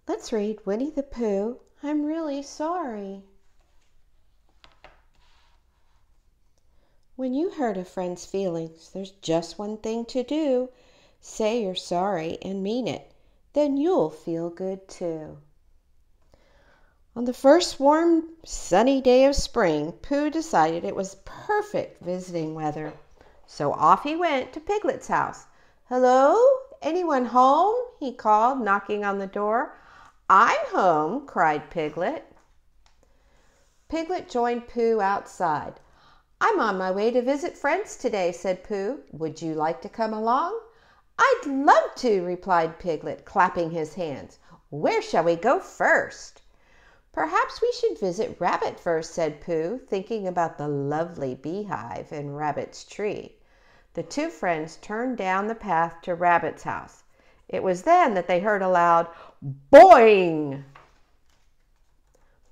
Let's read Winnie the Pooh. I'm really sorry. When you hurt a friend's feelings, there's just one thing to do. Say you're sorry and mean it. Then you'll feel good too. On the first warm, sunny day of spring, Pooh decided it was perfect visiting weather. So off he went to Piglet's house. "Hello? Anyone home?" he called, knocking on the door. "I'm home," cried Piglet. Piglet joined Pooh outside. "I'm on my way to visit friends today," said Pooh. "Would you like to come along?" "I'd love to," replied Piglet, clapping his hands. "Where shall we go first?" "Perhaps we should visit Rabbit first," said Pooh, thinking about the lovely beehive in Rabbit's tree. The two friends turned down the path to Rabbit's house. It was then that they heard a loud boing!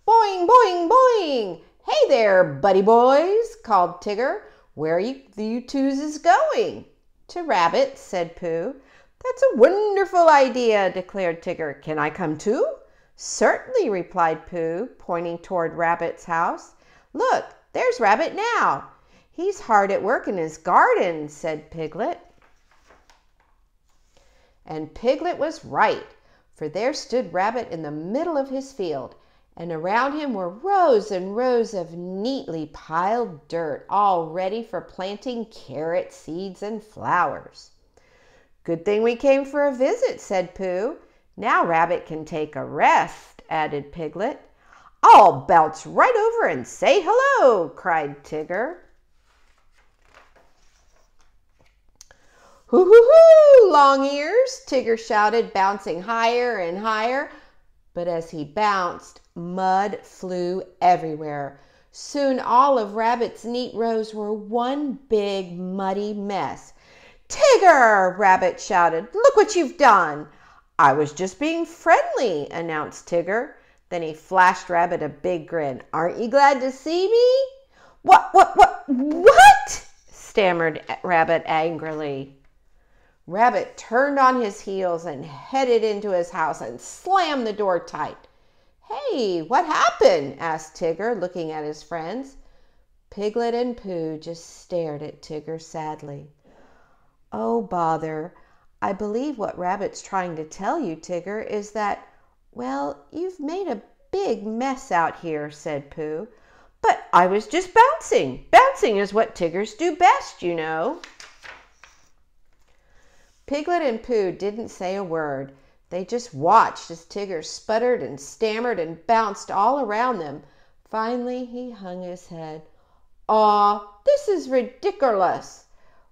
"Boing, boing, boing! Hey there, buddy boys!" called Tigger. "Where are you twos going?" "To Rabbit," said Pooh. "That's a wonderful idea," declared Tigger. "Can I come too?" "Certainly," replied Pooh, pointing toward Rabbit's house. "Look, there's Rabbit now." "He's hard at work in his garden," said Piglet. And Piglet was right, for there stood Rabbit in the middle of his field, and around him were rows and rows of neatly piled dirt, all ready for planting carrot seeds and flowers. "Good thing we came for a visit," said Pooh. "Now Rabbit can take a rest," added Piglet. "I'll bounce right over and say hello," cried Tigger. "Hoo, hoo, hoo, long ears!" Tigger shouted, bouncing higher and higher. But as he bounced, mud flew everywhere. Soon all of Rabbit's neat rows were one big muddy mess. "Tigger!" Rabbit shouted. "Look what you've done!" "I was just being friendly," announced Tigger. Then he flashed Rabbit a big grin. "Aren't you glad to see me?" What? Stammered Rabbit angrily. Rabbit turned on his heels and headed into his house and slammed the door tight. "Hey, what happened?" asked Tigger, looking at his friends. Piglet and Pooh just stared at Tigger sadly. "Oh, bother. I believe what Rabbit's trying to tell you, Tigger, is that, well, you've made a big mess out here," said Pooh. "But I was just bouncing. Bouncing is what Tiggers do best, you know." Piglet and Pooh didn't say a word. They just watched as Tigger sputtered and stammered and bounced all around them. Finally, he hung his head. "Aw, this is ridiculous.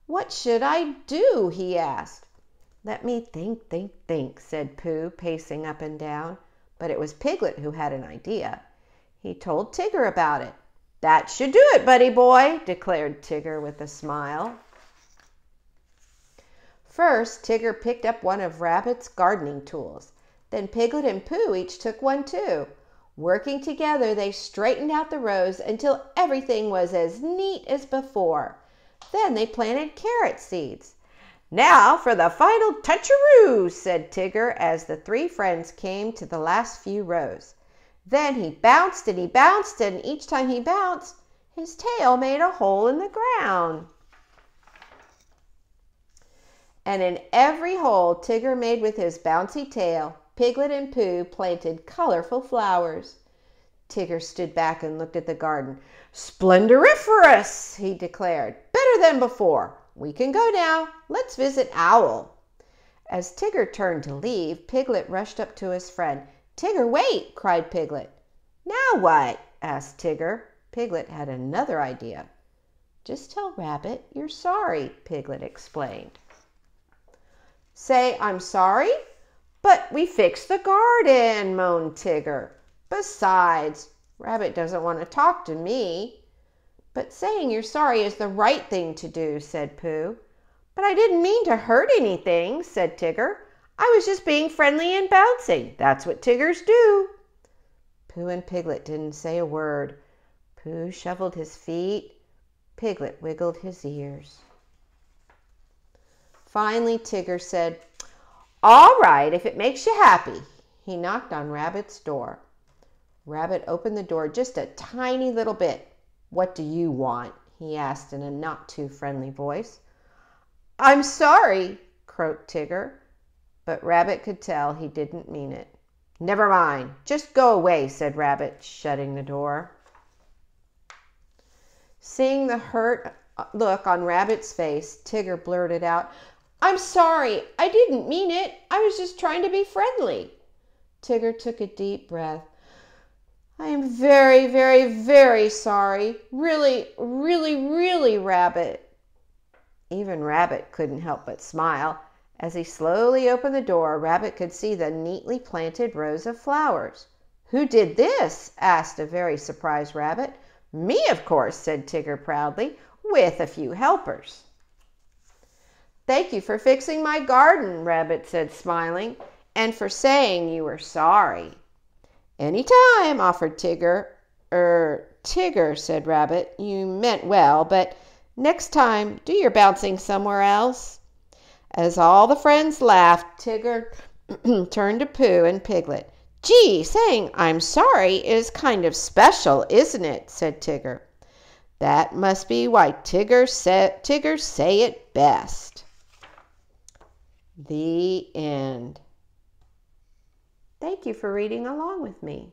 What should I do?" he asked. "Let me think," said Pooh, pacing up and down. But it was Piglet who had an idea. He told Tigger about it. "That should do it, buddy boy," declared Tigger with a smile. First, Tigger picked up one of Rabbit's gardening tools. Then Piglet and Pooh each took one too. Working together, they straightened out the rows until everything was as neat as before. Then they planted carrot seeds. "Now for the final toucheroo," said Tigger as the three friends came to the last few rows. Then he bounced and he bounced, and each time he bounced, his tail made a hole in the ground. And in every hole Tigger made with his bouncy tail, Piglet and Pooh planted colorful flowers. Tigger stood back and looked at the garden. "Splendoriferous," he declared. "Better than before. We can go now. Let's visit Owl." As Tigger turned to leave, Piglet rushed up to his friend. "Tigger, wait!" cried Piglet. "Now what?" asked Tigger. Piglet had another idea. "Just tell Rabbit you're sorry," Piglet explained. "Say I'm sorry? But we fixed the garden," moaned Tigger. "Besides, Rabbit doesn't want to talk to me." "But saying you're sorry is the right thing to do," said Pooh. "But I didn't mean to hurt anything," said Tigger. "I was just being friendly and bouncing. That's what Tiggers do." Pooh and Piglet didn't say a word. Pooh shuffled his feet. Piglet wiggled his ears. Finally, Tigger said, "All right, if it makes you happy." He knocked on Rabbit's door. Rabbit opened the door just a tiny little bit. "What do you want?" he asked in a not too friendly voice. "I'm sorry," croaked Tigger, but Rabbit could tell he didn't mean it. "Never mind, just go away," said Rabbit, shutting the door. Seeing the hurt look on Rabbit's face, Tigger blurted out, "I'm sorry, I didn't mean it. I was just trying to be friendly." Tigger took a deep breath. "I am very, very, very sorry. Really, really, really, Rabbit." Even Rabbit couldn't help but smile. As he slowly opened the door, Rabbit could see the neatly planted rows of flowers. "Who did this?" asked a very surprised Rabbit. "Me, of course," said Tigger proudly, "with a few helpers." "Thank you for fixing my garden," Rabbit said, smiling, "and for saying you were sorry." "Any time," offered Tigger. Tigger," said Rabbit, "you meant well, but next time do your bouncing somewhere else." As all the friends laughed, Tigger turned to Pooh and Piglet. "Gee, saying I'm sorry is kind of special, isn't it?" said Tigger. "That must be why Tiggers say it best." The end. Thank you for reading along with me.